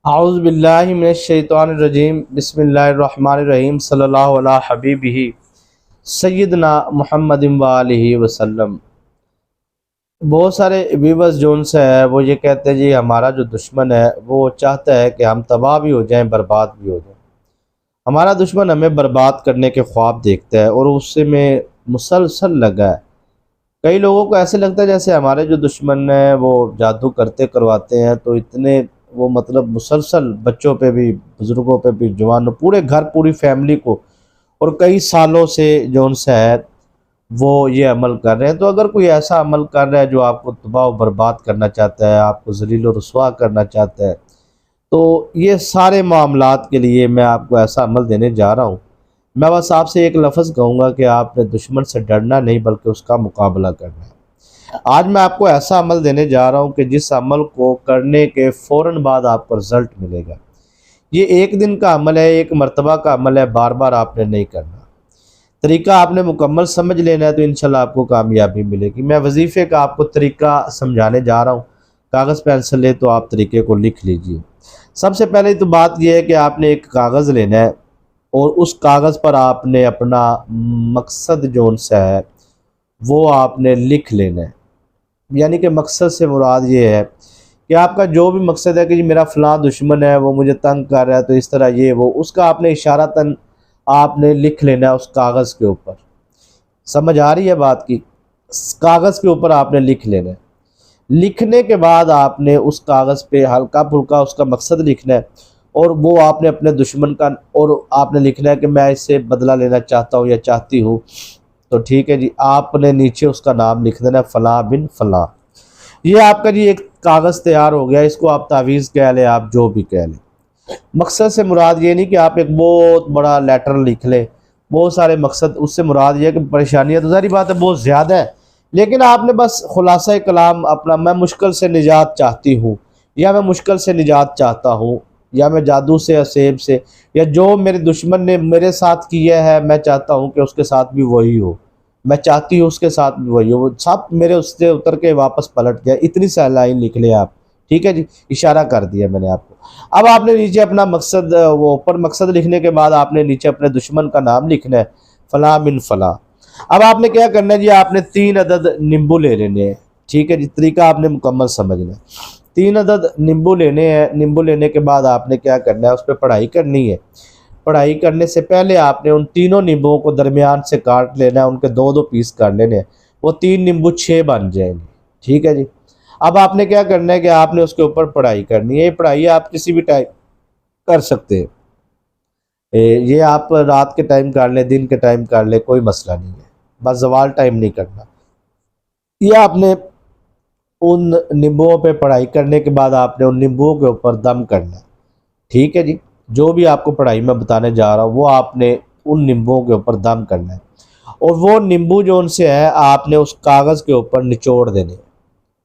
औज़ु बिल्लाहि मिनश्शैतानिर्रजीम बिस्मिल्लाहिर्रहमानिर्रहीम सल्लल्लाहु अला हबीबिही सय्यदना मुहम्मदिन व आलिहि वसल्लम। बहुत सारे व्यूवर्स जोन से है वो ये कहते हैं जी हमारा जो दुश्मन है वो चाहता है कि हम तबाह भी हो जाएं, बर्बाद भी हो जाएं। हमारा दुश्मन हमें बर्बाद करने के ख्वाब देखता है और उससे में मुसलसल लगा है। कई लोगों को ऐसे लगता है जैसे हमारे जो दुश्मन हैं वो जादू करते करवाते हैं, तो इतने वो मतलब मुसलसल बच्चों पे भी, बुजुर्गों पे भी, जवानों, पूरे घर, पूरी फैमिली को और कई सालों से जो उनसे है वो ये अमल कर रहे हैं। तो अगर कोई ऐसा अमल कर रहा है जो आपको तबाह और बर्बाद करना चाहता है, आपको ज़लील और रुसवा करना चाहता है, तो ये सारे मामलात के लिए मैं आपको ऐसा अमल देने जा रहा हूँ। मैं बस आपसे एक लफ्ज़ कहूँगा कि आपने दुश्मन से डरना नहीं बल्कि उसका मुकाबला करना है। आज मैं आपको ऐसा अमल देने जा रहा हूँ कि जिस अमल को करने के फ़ौरन बाद आपको रिज़ल्ट मिलेगा। ये एक दिन का अमल है, एक मर्तबा का अमल है, बार बार आपने नहीं करना। तरीका आपने मुकम्मल समझ लेना है तो इंशाल्लाह आपको कामयाबी मिलेगी। मैं वजीफ़े का आपको तरीका समझाने जा रहा हूँ। कागज़ पेंसिल ले तो आप तरीके को लिख लीजिए। सबसे पहले तो बात यह है कि आपने एक कागज़ लेना है और उस कागज़ पर आपने अपना मकसद जोन सा है वो आपने लिख लेना है। यानी कि मकसद से मुराद ये है कि आपका जो भी मकसद है कि जी मेरा फ़लाँ दुश्मन है, वो मुझे तंग कर रहा है, तो इस तरह ये वो, उसका आपने इशारतन आपने लिख लेना है उस कागज़ के ऊपर। समझ आ रही है बात की? कागज़ के ऊपर आपने लिख लेना है। लिखने के बाद आपने उस कागज़ पे हल्का फुल्का उसका मकसद लिखना है और वो आपने अपने दुश्मन का, और आपने लिखना है कि मैं इससे बदला लेना चाहता हूँ या चाहती हूँ। तो ठीक है जी, आपने नीचे उसका नाम लिख देना, फ़लाँ बिन फ़लाँ। ये आपका जी एक कागज़ तैयार हो गया। इसको आप तावीज़ कह लें, आप जो भी कह लें। मकसद से मुराद ये नहीं कि आप एक बहुत बड़ा लेटर लिख लें, बहुत सारे मकसद, उससे मुराद ये है कि परेशानियाँ तो ज़ाहिर बात है बहुत ज़्यादा है, लेकिन आपने बस खुलासा कलाम अपना, मैं मुश्किल से निजात चाहती हूँ, या मैं मुश्किल से निजात चाहता हूँ, या मैं जादू से या सेब से, या जो मेरे दुश्मन ने मेरे साथ किया है मैं चाहता हूँ कि उसके साथ भी वही हो, मैं चाहती हूँ उसके साथ भी वही हो, वो सब मेरे उससे उतर के वापस पलट गया। इतनी सी लाइन लिख ले आप। ठीक है जी, इशारा कर दिया मैंने आपको। अब आपने नीचे अपना मकसद, वो ऊपर मकसद लिखने के बाद आपने नीचे अपने दुश्मन का नाम लिखना है, फ़लाँ बिन फ़लाँ। अब आपने क्या करना है जी, आपने 3 अदद नींबू ले लेने हैं। ठीक है जी, तरीका आपने मुकम्मल समझना है। 3 अदद नींबू लेने हैं। नींबू लेने के बाद आपने क्या करना है, उस पर पढ़ाई करनी है। पढ़ाई करने से पहले आपने उन तीनों नींबुओं को दरमियान से काट लेना है, उनके 2-2 पीस कर लेने हैं। वो 3 नींबू 6 बन जाएंगे। ठीक है जी। अब आपने क्या करना है कि आपने उसके ऊपर पढ़ाई करनी है। ये पढ़ाई आप किसी भी टाइम कर सकते हैं। ये आप रात के टाइम कर लें, दिन के टाइम कर लें, कोई मसला नहीं है। बस ज़वाल टाइम नहीं करना। ये आपने उन नींबुओं पे पढ़ाई करने के बाद आपने उन नींबुओं के ऊपर दम करना है। ठीक है जी। जो भी आपको पढ़ाई में बताने जा रहा हूँ वो आपने उन नींबुओं के ऊपर दम करना है और वो नींबू जो उनसे है आपने उस कागज़ के ऊपर निचोड़ देने।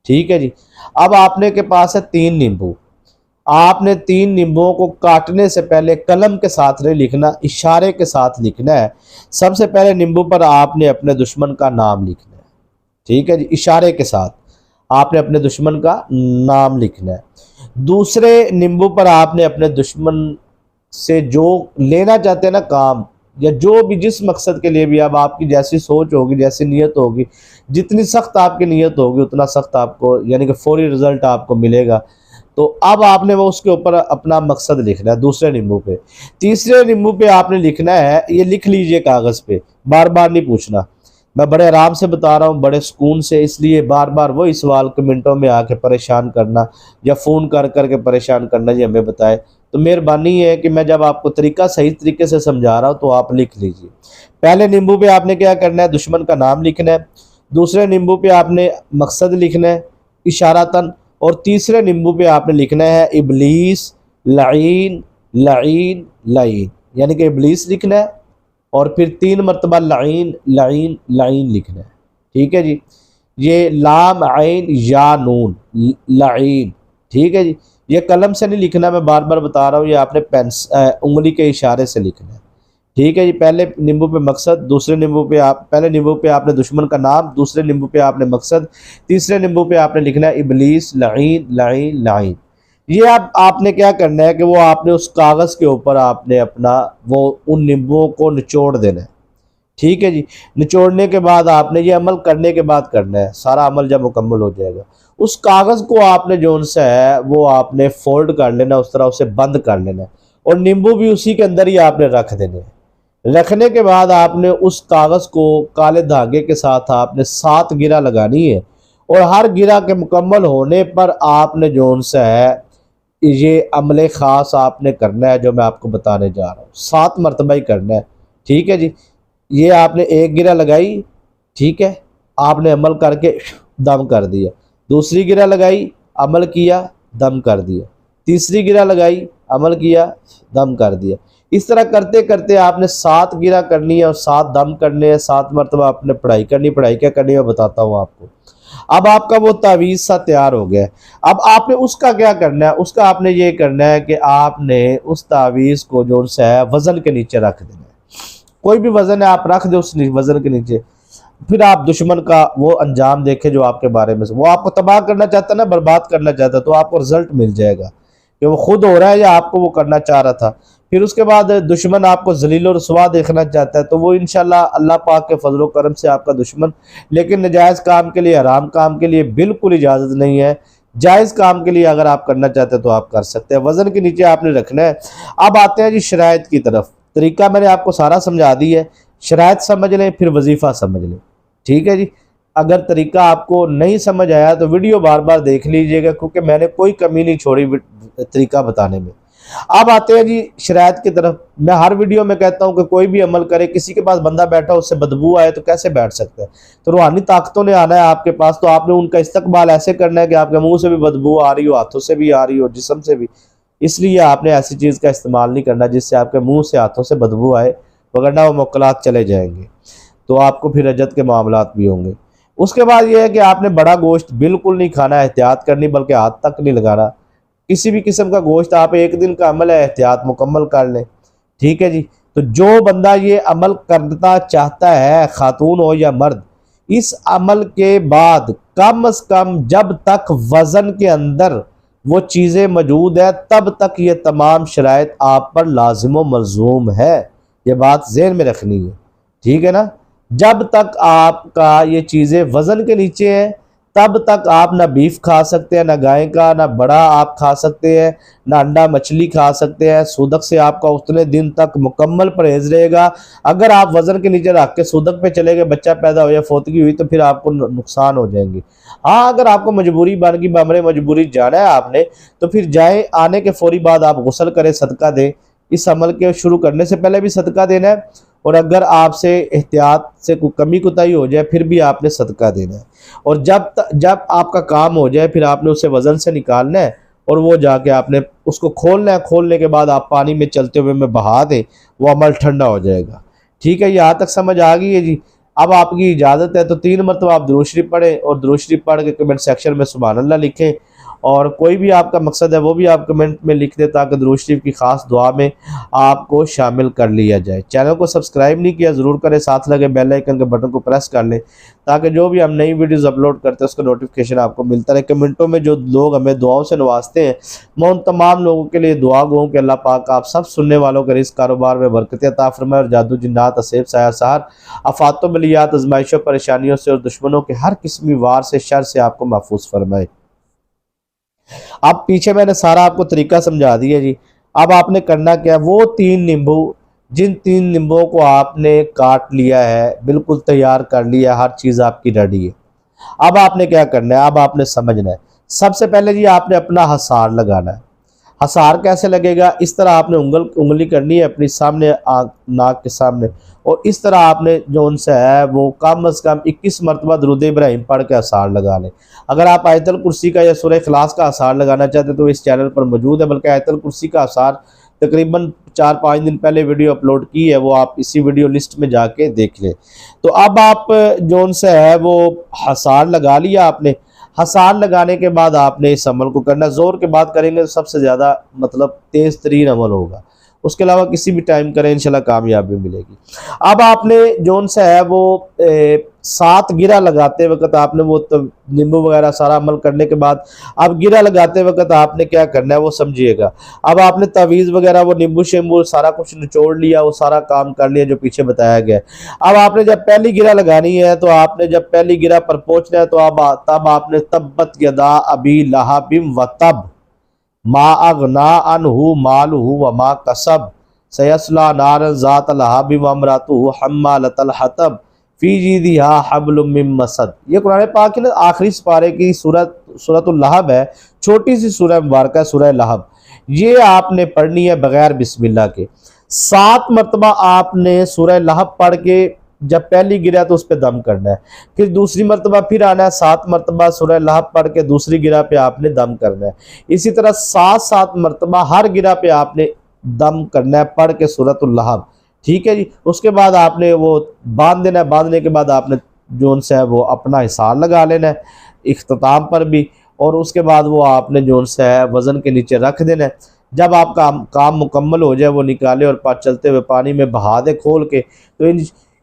ठीक है जी। अब आपने के पास है 3 नींबू। आपने 3 नींबुओं को काटने से पहले कलम के साथ नहीं लिखना, इशारे के साथ लिखना है। सबसे पहले नींबू पर आपने अपने दुश्मन का नाम लिखना है। ठीक है जी, इशारे के साथ आपने अपने दुश्मन का नाम लिखना है। दूसरे नींबू पर आपने अपने दुश्मन से जो लेना चाहते हैं ना काम, या जो भी जिस मकसद के लिए भी, अब आपकी जैसी सोच होगी, जैसी नीयत होगी, जितनी सख्त आपकी नीयत होगी उतना सख्त आपको, यानी कि फौरी रिजल्ट आपको मिलेगा। तो अब आपने वो उसके ऊपर अपना मकसद लिखना है दूसरे नींबू पे। तीसरे नींबू पे आपने लिखना है, ये लिख लीजिए कागज़ पे, बार बार नहीं पूछना। मैं बड़े आराम से बता रहा हूँ, बड़े सुकून से, इसलिए बार बार वही सवाल कमेंटों में आके परेशान करना या फ़ोन कर कर के परेशान करना जी हमें बताए। तो मेहरबानी है कि मैं जब आपको तरीका सही तरीके से समझा रहा हूँ तो आप लिख लीजिए। पहले नींबू पे आपने क्या करना है, दुश्मन का नाम लिखना है। दूसरे नींबू पे आपने मकसद लिखना है इशारतन, और तीसरे नींबू पे आपने लिखना है इबलीस लईन लईन लईन, यानी कि इबलीस लिखना है और फिर 3 मरतबा लईन लईन लईन लिखना है। ठीक है जी। ये लाम आइन या नून लईन। ठीक है जी। ये कलम से नहीं लिखना, मैं बार बार बता रहा हूँ, ये आपने उंगली के इशारे से लिखना है। ठीक है जी। पहले नींबू पे मकसद, दूसरे नींबू पे आप, पहले नींबू पे आपने दुश्मन का नाम, दूसरे नींबू पे आपने मकसद, तीसरे नींबू पे आपने लिखना है इबलीस लईन लईन लईन। ये आपने क्या करना है कि वो आपने उस कागज़ के ऊपर आपने अपना वो उन नींबुओं को निचोड़ देना है। ठीक है जी। निचोड़ने के बाद आपने ये अमल करने के बाद करना है, सारा अमल जब मुकम्मल हो जाएगा उस कागज़ को आपने जो सा है वो आपने फोल्ड कर लेना, उस तरह उसे बंद कर लेना है और नींबू भी उसी के अंदर ही आपने रख देने हैं। रखने के बाद आपने उस कागज़ को काले धागे के साथ आपने 7 गिरा लगानी है और हर गिरा के मुकम्मल होने पर आपने जो सा है ये अमले ख़ास आपने करना है जो मैं आपको बताने जा रहा हूँ। 7 मरतबा ही करना है। ठीक है जी। ये आपने एक गिरा लगाई, ठीक है, आपने अमल करके दम कर दिया। दूसरी गिरा लगाई, अमल किया, दम कर दिया। तीसरी गिरा लगाई, अमल किया, दम कर दिया। इस तरह करते करते आपने 7 गिरा करनी है और 7 दम करने हैं। 7 मरतबा आपने पढ़ाई करनी। पढ़ाई क्या करनी है बताता हूँ आपको। अब आपका वो तावीज़ सा तैयार हो गया। अब आपने उसका क्या करना है, उसका आपने ये करना है कि आपने उस तावीज़ को जो है वज़न के नीचे रख देना है। कोई भी वज़न है आप रख दो उस वज़न के नीचे। फिर आप दुश्मन का वो अंजाम देखें जो आपके बारे में, वो आपको तबाह करना चाहता है ना, बर्बाद करना चाहता है, तो आपको रिजल्ट मिल जाएगा कि वो खुद हो रहा है या आपको वो करना चाह रहा था। फिर उसके बाद दुश्मन आपको जलील और रुसवा देखना चाहता है, तो वो इंशाल्लाह अल्लाह पाक के फजल करम से आपका दुश्मन, लेकिन नजायज़ काम के लिए, हराम काम के लिए बिल्कुल इजाज़त नहीं है। जायज़ काम के लिए अगर आप करना चाहते हैं तो आप कर सकते हैं। वज़न के नीचे आपने रखना है। अब आते हैं जी शराइत की तरफ। तरीका मैंने आपको सारा समझा दी है। शराइत समझ लें, फिर वजीफ़ा समझ लें। ठीक है जी। अगर तरीका आपको नहीं समझ आया तो वीडियो बार बार देख लीजिएगा, क्योंकि मैंने कोई कमी नहीं छोड़ी तरीका बताने में। अब आते हैं जी शराइत की तरफ। मैं हर वीडियो में कहता हूं कि कोई भी अमल करे, किसी के पास बंदा बैठा उससे बदबू आए तो कैसे बैठ सकता है। तो रूहानी ताकतों ने आना है आपके पास, तो आपने उनका इस्तकबाल ऐसे करना है कि आपके मुंह से भी बदबू आ रही हो, हाथों से भी आ रही हो, जिस्म से भी। इसलिए आपने ऐसी चीज़ का इस्तेमाल नहीं करना जिससे आपके मुंह से, हाथों से बदबू आए, वगरना वो मुक्कलात चले जाएंगे, तो आपको फिर रजत के मामलात भी होंगे। उसके बाद ये है कि आपने बड़ा गोश्त बिल्कुल नहीं खाना, एहतियात करनी, बल्कि हाथ तक नहीं लगाना। किसी भी किस्म का गोश्त, आप एक दिन का अमल है, एहतियात मुकम्मल कर लें। ठीक है जी। तो जो बंदा ये अमल करना चाहता है, खातून हो या मर्द, इस अमल के बाद कम से कम जब तक वज़न के अंदर वो चीज़ें मौजूद है तब तक ये तमाम शराइत आप पर लाजिम व मलजूम है। ये बात ज़हन में रखनी है। ठीक है ना। जब तक आपका ये चीज़ें वज़न के नीचे हैं तब तक आप ना बीफ खा सकते हैं, ना गाय का, ना बड़ा आप खा सकते हैं, ना अंडा मछली खा सकते हैं। सूदक से आपका उतने दिन तक मुकम्मल परहेज रहेगा। अगर आप वज़न के नीचे रख के सूदक पे चले गए, बच्चा पैदा हो या फोतगी हुई, तो फिर आपको नुकसान हो जाएंगे। हाँ, अगर आपको मजबूरी बन गई, बमरे मजबूरी जाना है आपने, तो फिर जाए, आने के फौरी बाद आप गुस्ल करें, सदका दें। इस अमल के शुरू करने से पहले भी सदका देना है, और अगर आपसे एहतियात से कोई कमी कोताही हो जाए फिर भी आपने सदका देना है। और जब आपका काम हो जाए फिर आपने उसे वज़न से निकालना है और वो जाके आपने उसको खोलना है। खोलने के बाद आप पानी में चलते हुए में बहा दें, वो अमल ठंडा हो जाएगा। ठीक है, यहाँ तक समझ आ गई है जी। अब आपकी इजाज़त है तो 3 मरतबा आप दुरूद शरीफ पढ़ें और दुरूद शरीफ पढ़ के कमेंट सेक्शन में सुभान अल्लाह लिखें, और कोई भी आपका मकसद है वो भी आप कमेंट में लिख दें ताकि दुरूद शरीफ की ख़ास दुआ में आपको शामिल कर लिया जाए। चैनल को सब्सक्राइब नहीं किया ज़रूर करें, साथ लगे बेल आइकन के बटन को प्रेस कर लें ताकि जो भी हम नई वीडियोज़ अपलोड करते हैं उसका नोटिफिकेशन आपको मिलता रहे। कमेंटों में जो लोग हमें दुआओं से नवाजते हैं, मैं उन तमाम लोगों के लिए दुआ गो कि अल्लाह पाक आप सब सुनने वालों के रिज़्क़ कारोबार में बरकत अता फरमाए और जादू जिन्नात असेब साया सहार आफातों बलियात आजमाइशों परेशानियों से और दुश्मनों के हर किस्मी वार से शर से आपको महफूज फरमाए। अब पीछे मैंने सारा आपको तरीका समझा दिया जी। अब आपने करना क्या है, वो 3 नींबू, जिन 3 नींबुओं को आपने काट लिया है, बिल्कुल तैयार कर लिया, हर चीज़ आपकी रेडी है। अब आपने क्या करना है, अब आपने समझना है। सबसे पहले जी आपने अपना हसार लगाना है। हसार कैसे लगेगा, इस तरह आपने उंगली करनी है अपनी सामने, नाक के सामने, और इस तरह आपने जो उनसे है वो कम से कम 21 मरतबा दुरूद इब्राहिम पढ़ के हसार लगा लें। अगर आप आयतल कुर्सी का या सूरह इखलास का हसार लगाना चाहते तो इस चैनल पर मौजूद है, बल्कि आयतल कुर्सी का हसार तकरीबन 4-5 दिन पहले वीडियो अपलोड की है, वो आप इसी वीडियो लिस्ट में जाके देख लें। तो अब आप जो उनसे है वो हसार लगा लिया आपने। हसार लगाने के बाद आपने इस अमल को करना, जोर के बाद करेंगे तो सबसे ज़्यादा मतलब तेज़ तरीन अमल होगा। उसके अलावा किसी भी टाइम करें इंशाल्लाह कामयाबी मिलेगी। अब आपने जोन सा है वो 7 गिरा लगाते वक्त आपने वो नींबू वगैरह सारा अमल करने के बाद अब गिरा लगाते वक्त आपने क्या करना है वो समझिएगा। अब आपने तावीज़ वगैरह वो नींबू शेंबू सारा कुछ निचोड़ लिया, वो सारा काम कर लिया जो पीछे बताया गया। अब आपने जब पहली गिरा लगानी है तो आपने जब पहली गिरा पर पहुंचना है तो अब तब आपने तब्बत यदा अबी लहबिम व तब मा अगना अनहु मालुहु व मा कसब सयस्ला नारन ज़ात लहबिम व अमरातुहु हम्मालतल हतब फी जीदिहा हब्लुम मिन मसद। ये कुरान पाक की ना आखिरी सिपारे की सूरतुल लहब है, छोटी सी सूरह मुबारक है सूरह लहब। ये आपने पढ़नी है बगैर बिस्मिल्लाह के। 7 मरतबा आपने सूरह लहब पढ़ के जब पहली गिरा तो उस पर दम करना है, फिर दूसरी मरतबा फिर आना है 7 मरतबा सूरह लहब पढ़ के दूसरी गिरा पे आपने दम करना है। इसी तरह 7 मरतबा हर गिरा पे आपने दम करना है पढ़ के सूरतुल लहब। ठीक है जी। उसके बाद आपने वो बांध देना है, बांधने के बाद आपने जोन से है वो अपना हिसार लगा लेना है इख्तिताम पर भी, और उसके बाद वो आपने जोन से है वज़न के नीचे रख देना है। जब आपका काम मुकम्मल हो जाए वो निकाले और चलते हुए पानी में बहा दे खोल के। तो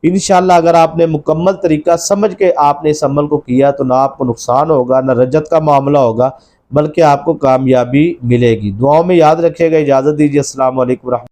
इंशाल्लाह अगर आपने मुकम्मल तरीका समझ के आपने इस अमल को किया तो ना आपको नुकसान होगा, ना रजत का मामला होगा, बल्कि आपको कामयाबी मिलेगी। दुआओं में याद रखिएगा। इजाज़त दीजिए। अस्सलाम वालेकुम।